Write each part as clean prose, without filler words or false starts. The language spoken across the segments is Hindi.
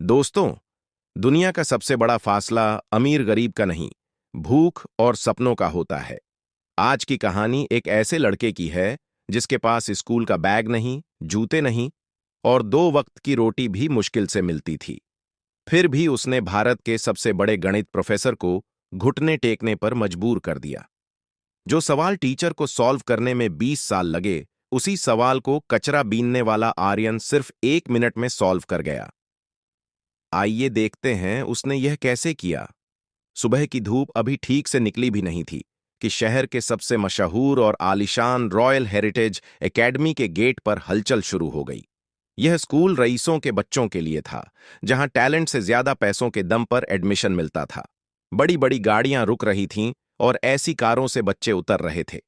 दोस्तों, दुनिया का सबसे बड़ा फासला अमीर गरीब का नहीं, भूख और सपनों का होता है। आज की कहानी एक ऐसे लड़के की है जिसके पास स्कूल का बैग नहीं, जूते नहीं और 2 वक्त की रोटी भी मुश्किल से मिलती थी। फिर भी उसने भारत के सबसे बड़े गणित प्रोफेसर को घुटने टेकने पर मजबूर कर दिया। जो सवाल टीचर को सॉल्व करने में 20 साल लगे, उसी सवाल को कचरा बीनने वाला आर्यन सिर्फ 1 मिनट में सॉल्व कर गया। आइए देखते हैं उसने यह कैसे किया। सुबह की धूप अभी ठीक से निकली भी नहीं थी कि शहर के सबसे मशहूर और आलीशान रॉयल हेरिटेज एकेडमी के गेट पर हलचल शुरू हो गई। यह स्कूल रईसों के बच्चों के लिए था, जहां टैलेंट से ज्यादा पैसों के दम पर एडमिशन मिलता था। बड़ी बड़ी गाड़ियां रुक रही थीं और ऐसी कारों से बच्चे उतर रहे थे।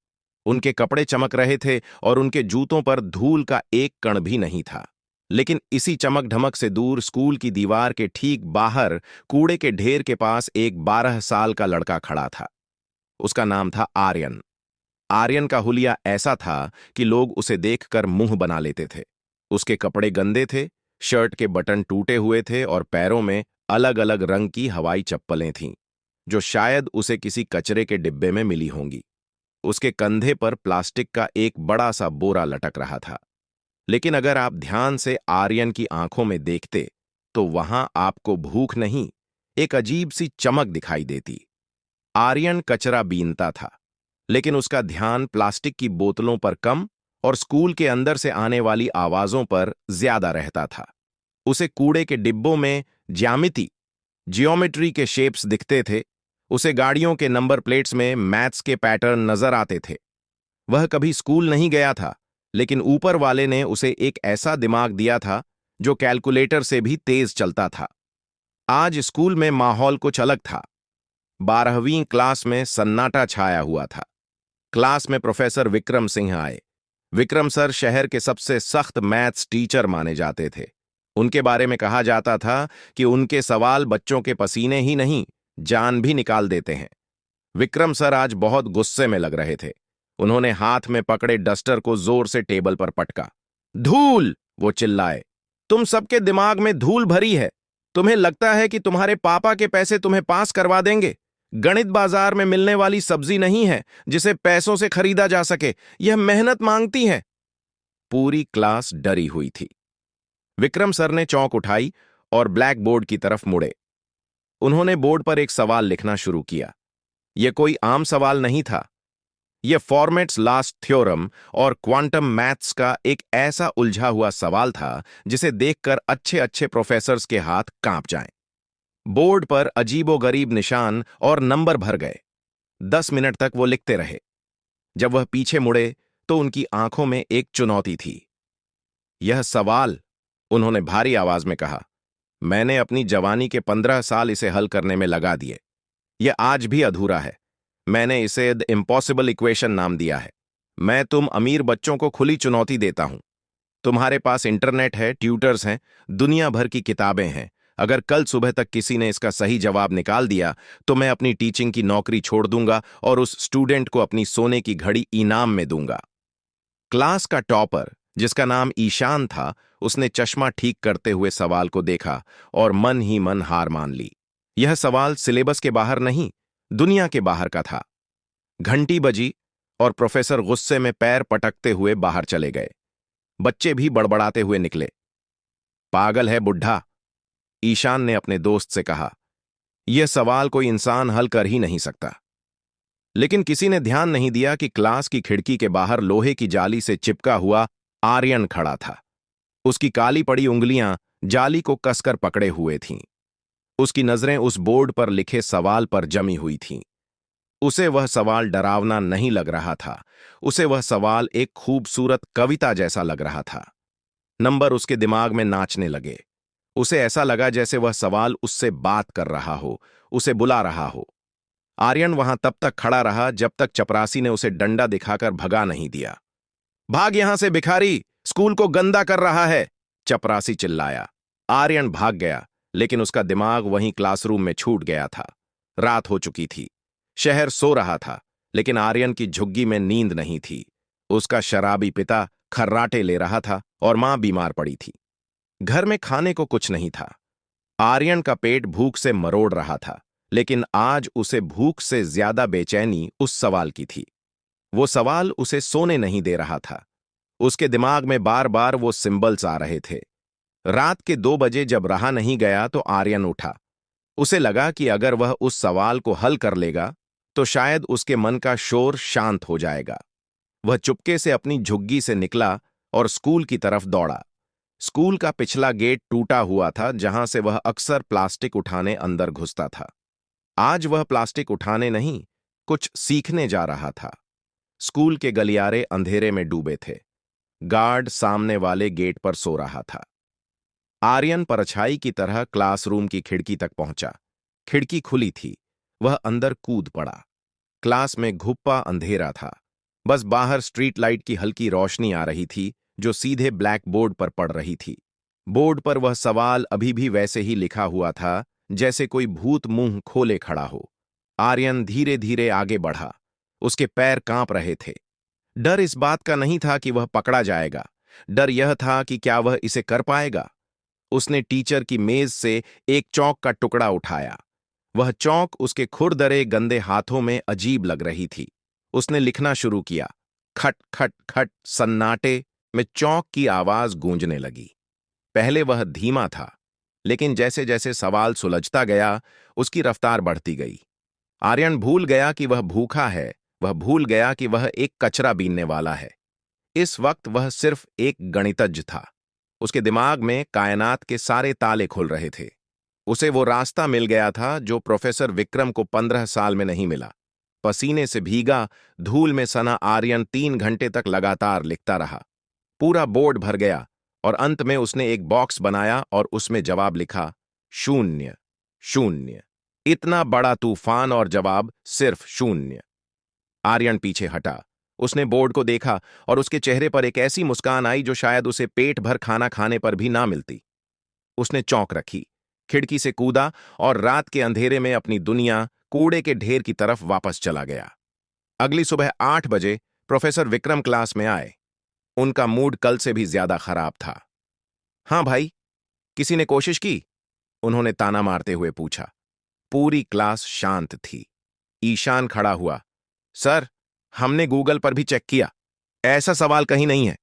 उनके कपड़े चमक रहे थे और उनके जूतों पर धूल का एक कण भी नहीं था। लेकिन इसी चमक ढमक से दूर स्कूल की दीवार के ठीक बाहर कूड़े के ढेर के पास एक 12 साल का लड़का खड़ा था। उसका नाम था आर्यन। आर्यन का हुलिया ऐसा था कि लोग उसे देखकर मुंह बना लेते थे। उसके कपड़े गंदे थे, शर्ट के बटन टूटे हुए थे और पैरों में अलग अलग रंग की हवाई चप्पलें थीं, जो शायद उसे किसी कचरे के डिब्बे में मिली होंगी। उसके कंधे पर प्लास्टिक का एक बड़ा सा बोरा लटक रहा था। लेकिन अगर आप ध्यान से आर्यन की आंखों में देखते, तो वहां आपको भूख नहीं, एक अजीब सी चमक दिखाई देती। आर्यन कचरा बीनता था, लेकिन उसका ध्यान प्लास्टिक की बोतलों पर कम और स्कूल के अंदर से आने वाली आवाजों पर ज्यादा रहता था। उसे कूड़े के डिब्बों में जियोमेट्री के शेप्स दिखते थे। उसे गाड़ियों के नंबर प्लेट्स में मैथ्स के पैटर्न नजर आते थे। वह कभी स्कूल नहीं गया था, लेकिन ऊपर वाले ने उसे एक ऐसा दिमाग दिया था जो कैलकुलेटर से भी तेज चलता था। आज स्कूल में माहौल कुछ अलग था। 12वीं क्लास में सन्नाटा छाया हुआ था। क्लास में प्रोफेसर विक्रम सिंह आए। विक्रम सर शहर के सबसे सख्त मैथ्स टीचर माने जाते थे। उनके बारे में कहा जाता था कि उनके सवाल बच्चों के पसीने ही नहीं, जान भी निकाल देते हैं। विक्रम सर आज बहुत गुस्से में लग रहे थे। उन्होंने हाथ में पकड़े डस्टर को जोर से टेबल पर पटका। धूल! वो चिल्लाए। तुम सबके दिमाग में धूल भरी है। तुम्हें लगता है कि तुम्हारे पापा के पैसे तुम्हें पास करवा देंगे? गणित बाजार में मिलने वाली सब्जी नहीं है जिसे पैसों से खरीदा जा सके। यह मेहनत मांगती है। पूरी क्लास डरी हुई थी। विक्रम सर ने चौंक उठाई और ब्लैक बोर्ड की तरफ मुड़े। उन्होंने बोर्ड पर एक सवाल लिखना शुरू किया। यह कोई आम सवाल नहीं था। यह फॉर्मेट्स लास्ट थ्योरम और क्वांटम मैथ्स का एक ऐसा उलझा हुआ सवाल था जिसे देखकर अच्छे अच्छे प्रोफेसर्स के हाथ कांप जाएं। बोर्ड पर अजीबोगरीब निशान और नंबर भर गए। 10 मिनट तक वो लिखते रहे। जब वह पीछे मुड़े तो उनकी आंखों में एक चुनौती थी। यह सवाल, उन्होंने भारी आवाज में कहा, मैंने अपनी जवानी के 15 साल इसे हल करने में लगा दिए। यह आज भी अधूरा है। मैंने इसे द इम्पॉसिबल इक्वेशन नाम दिया है। मैं तुम अमीर बच्चों को खुली चुनौती देता हूं। तुम्हारे पास इंटरनेट है, ट्यूटर्स हैं, दुनिया भर की किताबें हैं। अगर कल सुबह तक किसी ने इसका सही जवाब निकाल दिया तो मैं अपनी टीचिंग की नौकरी छोड़ दूंगा और उस स्टूडेंट को अपनी सोने की घड़ी इनाम में दूंगा। क्लास का टॉपर, जिसका नाम ईशान था, उसने चश्मा ठीक करते हुए सवाल को देखा और मन ही मन हार मान ली। यह सवाल सिलेबस के बाहर नहीं, दुनिया के बाहर का था। घंटी बजी और प्रोफेसर गुस्से में पैर पटकते हुए बाहर चले गए। बच्चे भी बड़बड़ाते हुए निकले। पागल है बुढ़ा, ईशान ने अपने दोस्त से कहा। यह सवाल कोई इंसान हल कर ही नहीं सकता। लेकिन किसी ने ध्यान नहीं दिया कि क्लास की खिड़की के बाहर लोहे की जाली से चिपका हुआ आर्यन खड़ा था। उसकी काली पड़ी उंगलियां जाली को कसकर पकड़े हुए थीं। उसकी नजरें उस बोर्ड पर लिखे सवाल पर जमी हुई थीं। उसे वह सवाल डरावना नहीं लग रहा था। उसे वह सवाल एक खूबसूरत कविता जैसा लग रहा था। नंबर उसके दिमाग में नाचने लगे। उसे ऐसा लगा जैसे वह सवाल उससे बात कर रहा हो, उसे बुला रहा हो। आर्यन वहां तब तक खड़ा रहा जब तक चपरासी ने उसे डंडा दिखाकर भगा नहीं दिया। भाग यहां से भिखारी, स्कूल को गंदा कर रहा है, चपरासी चिल्लाया। आर्यन भाग गया, लेकिन उसका दिमाग वहीं क्लासरूम में छूट गया था। रात हो चुकी थी। शहर सो रहा था, लेकिन आर्यन की झुग्गी में नींद नहीं थी। उसका शराबी पिता खर्राटे ले रहा था और मां बीमार पड़ी थी। घर में खाने को कुछ नहीं था। आर्यन का पेट भूख से मरोड़ रहा था, लेकिन आज उसे भूख से ज्यादा बेचैनी उस सवाल की थी। वो सवाल उसे सोने नहीं दे रहा था। उसके दिमाग में बार बार वो सिंबल्स आ रहे थे। रात के 2 बजे जब रहा नहीं गया तो आर्यन उठा। उसे लगा कि अगर वह उस सवाल को हल कर लेगा तो शायद उसके मन का शोर शांत हो जाएगा। वह चुपके से अपनी झुग्गी से निकला और स्कूल की तरफ दौड़ा। स्कूल का पिछला गेट टूटा हुआ था, जहां से वह अक्सर प्लास्टिक उठाने अंदर घुसता था। आज वह प्लास्टिक उठाने नहीं, कुछ सीखने जा रहा था। स्कूल के गलियारे अंधेरे में डूबे थे। गार्ड सामने वाले गेट पर सो रहा था। आर्यन परछाई की तरह क्लासरूम की खिड़की तक पहुंचा। खिड़की खुली थी। वह अंदर कूद पड़ा। क्लास में घुप्पा अंधेरा था। बस बाहर स्ट्रीट लाइट की हल्की रोशनी आ रही थी जो सीधे ब्लैक बोर्ड पर पड़ रही थी। बोर्ड पर वह सवाल अभी भी वैसे ही लिखा हुआ था, जैसे कोई भूत मुंह खोले खड़ा हो। आर्यन धीरे धीरे आगे बढ़ा। उसके पैर कांप रहे थे। डर इस बात का नहीं था कि वह पकड़ा जाएगा। डर यह था कि क्या वह इसे कर पाएगा। उसने टीचर की मेज से एक चौक का टुकड़ा उठाया। वह चौक उसके खुरदरे गंदे हाथों में अजीब लग रही थी। उसने लिखना शुरू किया। खट खट खट सन्नाटे में चौक की आवाज गूंजने लगी। पहले वह धीमा था, लेकिन जैसे जैसे सवाल सुलझता गया उसकी रफ्तार बढ़ती गई। आर्यन भूल गया कि वह भूखा है। वह भूल गया कि वह एक कचरा बीनने वाला है। इस वक्त वह सिर्फ एक गणितज्ञ था। उसके दिमाग में कायनात के सारे ताले खुल रहे थे। उसे वो रास्ता मिल गया था जो प्रोफेसर विक्रम को 15 साल में नहीं मिला। पसीने से भीगा, धूल में सना आर्यन 3 घंटे तक लगातार लिखता रहा। पूरा बोर्ड भर गया और अंत में उसने एक बॉक्स बनाया और उसमें जवाब लिखा, 0 0। इतना बड़ा तूफान और जवाब सिर्फ 0। आर्यन पीछे हटा। उसने बोर्ड को देखा और उसके चेहरे पर एक ऐसी मुस्कान आई जो शायद उसे पेट भर खाना खाने पर भी ना मिलती। उसने चौंक रखी, खिड़की से कूदा और रात के अंधेरे में अपनी दुनिया, कूड़े के ढेर की तरफ वापस चला गया। अगली सुबह 8 बजे प्रोफेसर विक्रम क्लास में आए। उनका मूड कल से भी ज्यादा खराब था। हाँ भाई, किसी ने कोशिश की? उन्होंने ताना मारते हुए पूछा। पूरी क्लास शांत थी। ईशान खड़ा हुआ। सर, हमने गूगल पर भी चेक किया। ऐसा सवाल कहीं नहीं है।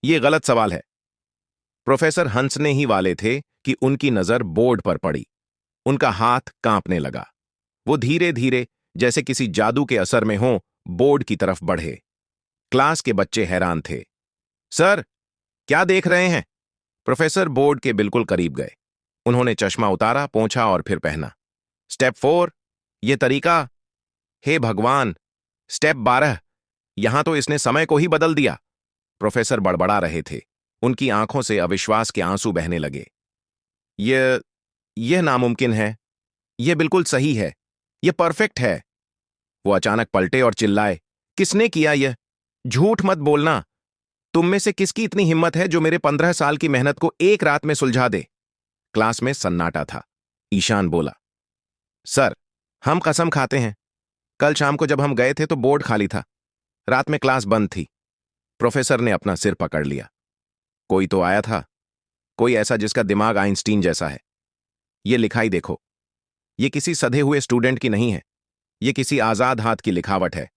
ये गलत सवाल है। प्रोफेसर हंसने ही वाले थे कि उनकी नजर बोर्ड पर पड़ी। उनका हाथ कांपने लगा। वो धीरे धीरे, जैसे किसी जादू के असर में हो, बोर्ड की तरफ बढ़े। क्लास के बच्चे हैरान थे। सर, क्या देख रहे हैं? प्रोफेसर बोर्ड के बिल्कुल करीब गए। उन्होंने चश्मा उतारा, पोंछा और फिर पहना। स्टेप 4, ये तरीका। हे भगवान, स्टेप 12। यहां तो इसने समय को ही बदल दिया। प्रोफेसर बड़बड़ा रहे थे। उनकी आंखों से अविश्वास के आंसू बहने लगे। यह नामुमकिन है। यह बिल्कुल सही है। यह परफेक्ट है। वो अचानक पलटे और चिल्लाए, किसने किया यह? झूठ मत बोलना। तुम में से किसकी इतनी हिम्मत है जो मेरे 15 साल की मेहनत को एक रात में सुलझा दे? क्लास में सन्नाटा था। ईशान बोला, सर, हम कसम खाते हैं, कल शाम को जब हम गए थे तो बोर्ड खाली था। रात में क्लास बंद थी। प्रोफेसर ने अपना सिर पकड़ लिया। कोई तो आया था, कोई ऐसा जिसका दिमाग आइंस्टीन जैसा है। ये लिखाई देखो। ये किसी सधे हुए स्टूडेंट की नहीं है। ये किसी आजाद हाथ की लिखावट है।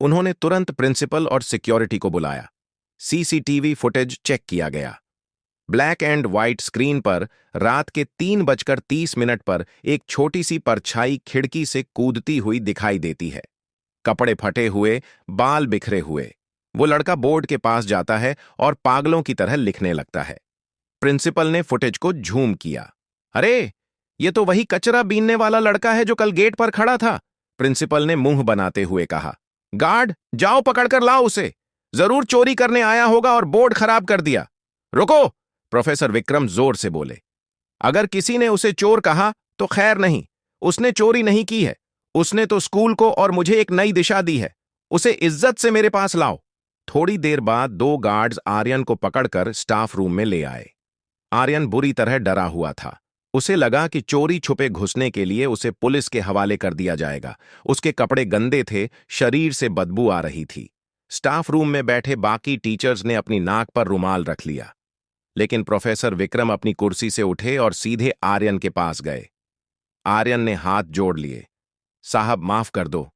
उन्होंने तुरंत प्रिंसिपल और सिक्योरिटी को बुलाया। सीसीटीवी फुटेज चेक किया गया। ब्लैक एंड व्हाइट स्क्रीन पर रात के 3:30 पर एक छोटी सी परछाई खिड़की से कूदती हुई दिखाई देती है। कपड़े फटे हुए, बाल बिखरे हुए। वो लड़का बोर्ड के पास जाता है और पागलों की तरह लिखने लगता है। प्रिंसिपल ने फुटेज को झूम किया। अरे, ये तो वही कचरा बीनने वाला लड़का है जो कल गेट पर खड़ा था। प्रिंसिपल ने मुंह बनाते हुए कहा। गार्ड, जाओ पकड़कर लाओ उसे। जरूर चोरी करने आया होगा और बोर्ड खराब कर दिया। रुको, प्रोफेसर विक्रम जोर से बोले। अगर किसी ने उसे चोर कहा तो खैर नहीं। उसने चोरी नहीं की है। उसने तो स्कूल को और मुझे एक नई दिशा दी है। उसे इज्जत से मेरे पास लाओ। थोड़ी देर बाद 2 गार्ड्स आर्यन को पकड़कर स्टाफ रूम में ले आए। आर्यन बुरी तरह डरा हुआ था। उसे लगा कि चोरी छुपे घुसने के लिए उसे पुलिस के हवाले कर दिया जाएगा। उसके कपड़े गंदे थे, शरीर से बदबू आ रही थी। स्टाफ रूम में बैठे बाकी टीचर्स ने अपनी नाक पर रुमाल रख लिया। लेकिन प्रोफेसर विक्रम अपनी कुर्सी से उठे और सीधे आर्यन के पास गए। आर्यन ने हाथ जोड़ लिए। साहब, माफ कर दो,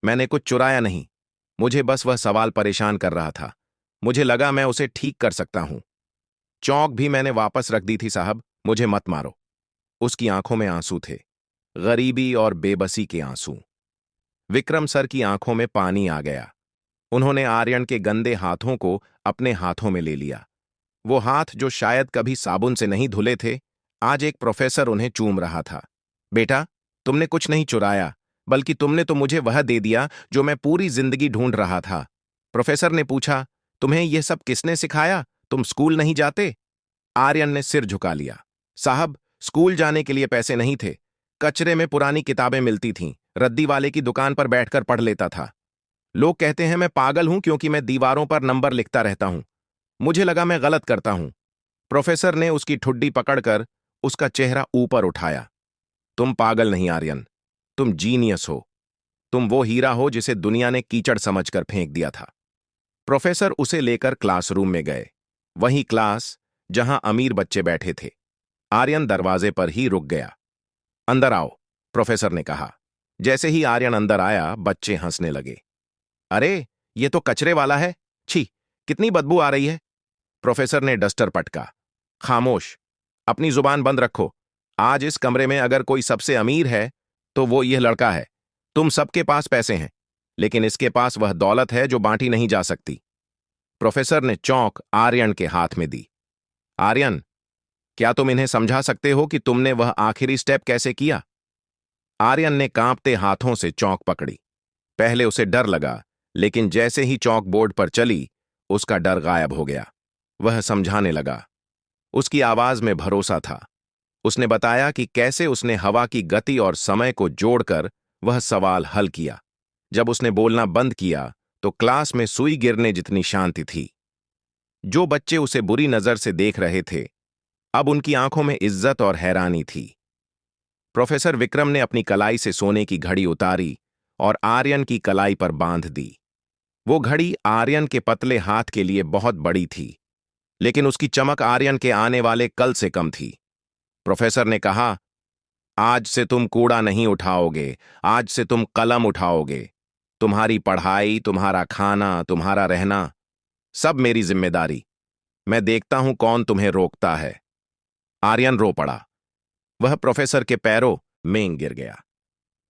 मैंने कुछ चुराया नहीं। मुझे बस वह सवाल परेशान कर रहा था। मुझे लगा मैं उसे ठीक कर सकता हूं। चौक भी मैंने वापस रख दी थी साहब, मुझे मत मारो। उसकी आंखों में आंसू थे, गरीबी और बेबसी के आंसू। विक्रम सर की आंखों में पानी आ गया। उन्होंने आर्यन के गंदे हाथों को अपने हाथों में ले लिया। वो हाथ जो शायद कभी साबुन से नहीं धुले थे, आज एक प्रोफेसर उन्हें चूम रहा था। बेटा, तुमने कुछ नहीं चुराया, बल्कि तुमने तो मुझे वह दे दिया जो मैं पूरी जिंदगी ढूंढ रहा था। प्रोफेसर ने पूछा, तुम्हें यह सब किसने सिखाया? तुम स्कूल नहीं जाते? आर्यन ने सिर झुका लिया। साहब, स्कूल जाने के लिए पैसे नहीं थे। कचरे में पुरानी किताबें मिलती थीं, रद्दी वाले की दुकान पर बैठकर पढ़ लेता था। लोग कहते हैं मैं पागल हूं क्योंकि मैं दीवारों पर नंबर लिखता रहता हूं। मुझे लगा मैं गलत करता हूं। प्रोफेसर ने उसकी ठुड्डी पकड़कर उसका चेहरा ऊपर उठाया। तुम पागल नहीं आर्यन, तुम जीनियस हो। तुम वो हीरा हो जिसे दुनिया ने कीचड़ समझकर फेंक दिया था। प्रोफेसर उसे लेकर क्लासरूम में गए, वही क्लास जहां अमीर बच्चे बैठे थे। आर्यन दरवाजे पर ही रुक गया। अंदर आओ, प्रोफेसर ने कहा। जैसे ही आर्यन अंदर आया, बच्चे हंसने लगे। अरे, ये तो कचरे वाला है। छी, कितनी बदबू आ रही है। प्रोफेसर ने डस्टर पटका। खामोश, अपनी जुबान बंद रखो। आज इस कमरे में अगर कोई सबसे अमीर है तो वो यह लड़का है। तुम सबके पास पैसे हैं, लेकिन इसके पास वह दौलत है जो बांटी नहीं जा सकती। प्रोफेसर ने चौंक आर्यन के हाथ में दी। आर्यन, क्या तुम इन्हें समझा सकते हो कि तुमने वह आखिरी स्टेप कैसे किया? आर्यन ने कांपते हाथों से चौक पकड़ी। पहले उसे डर लगा, लेकिन जैसे ही चौक बोर्ड पर चली, उसका डर गायब हो गया। वह समझाने लगा। उसकी आवाज में भरोसा था। उसने बताया कि कैसे उसने हवा की गति और समय को जोड़कर वह सवाल हल किया। जब उसने बोलना बंद किया तो क्लास में सुई गिरने जितनी शांति थी। जो बच्चे उसे बुरी नजर से देख रहे थे, अब उनकी आंखों में इज्जत और हैरानी थी। प्रोफेसर विक्रम ने अपनी कलाई से सोने की घड़ी उतारी और आर्यन की कलाई पर बांध दी। वो घड़ी आर्यन के पतले हाथ के लिए बहुत बड़ी थी, लेकिन उसकी चमक आर्यन के आने वाले कल से कम थी। प्रोफेसर ने कहा, आज से तुम कूड़ा नहीं उठाओगे, आज से तुम कलम उठाओगे। तुम्हारी पढ़ाई, तुम्हारा खाना, तुम्हारा रहना, सब मेरी जिम्मेदारी। मैं देखता हूं कौन तुम्हें रोकता है। आर्यन रो पड़ा। वह प्रोफेसर के पैरों में गिर गया।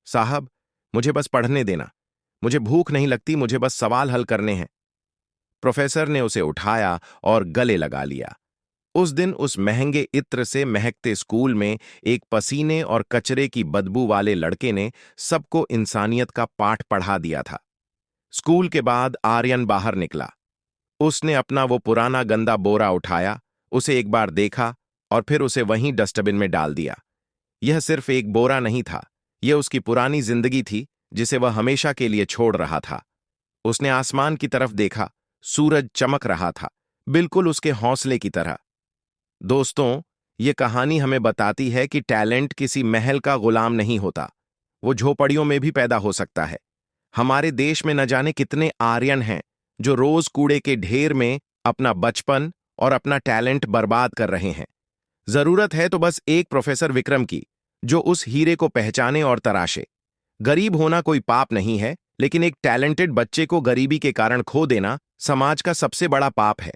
साहब, मुझे बस पढ़ने देना। मुझे भूख नहीं लगती, मुझे बस सवाल हल करने हैं। प्रोफेसर ने उसे उठाया और गले लगा लिया। उस दिन उस महंगे इत्र से महकते स्कूल में एक पसीने और कचरे की बदबू वाले लड़के ने सबको इंसानियत का पाठ पढ़ा दिया था। स्कूल के बाद आर्यन बाहर निकला। उसने अपना वो पुराना गंदा बोरा उठाया, उसे एक बार देखा और फिर उसे वहीं डस्टबिन में डाल दिया। यह सिर्फ एक बोरा नहीं था, यह उसकी पुरानी जिंदगी थी जिसे वह हमेशा के लिए छोड़ रहा था। उसने आसमान की तरफ देखा, सूरज चमक रहा था, बिल्कुल उसके हौसले की तरह। दोस्तों, ये कहानी हमें बताती है कि टैलेंट किसी महल का गुलाम नहीं होता, वो झोपड़ियों में भी पैदा हो सकता है। हमारे देश में न जाने कितने आर्यन हैं जो रोज कूड़े के ढेर में अपना बचपन और अपना टैलेंट बर्बाद कर रहे हैं। जरूरत है तो बस एक प्रोफेसर विक्रम की, जो उस हीरे को पहचाने और तराशे। गरीब होना कोई पाप नहीं है, लेकिन एक टैलेंटेड बच्चे को गरीबी के कारण खो देना समाज का सबसे बड़ा पाप है।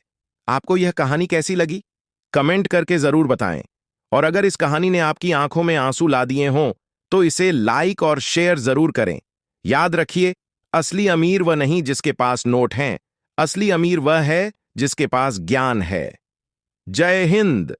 आपको यह कहानी कैसी लगी? कमेंट करके जरूर बताएं। और अगर इस कहानी ने आपकी आंखों में आंसू ला दिए हों, तो इसे लाइक और शेयर जरूर करें। याद रखिए, असली अमीर वह नहीं जिसके पास नोट हैं, असली अमीर वह है जिसके पास ज्ञान है। जय हिंद।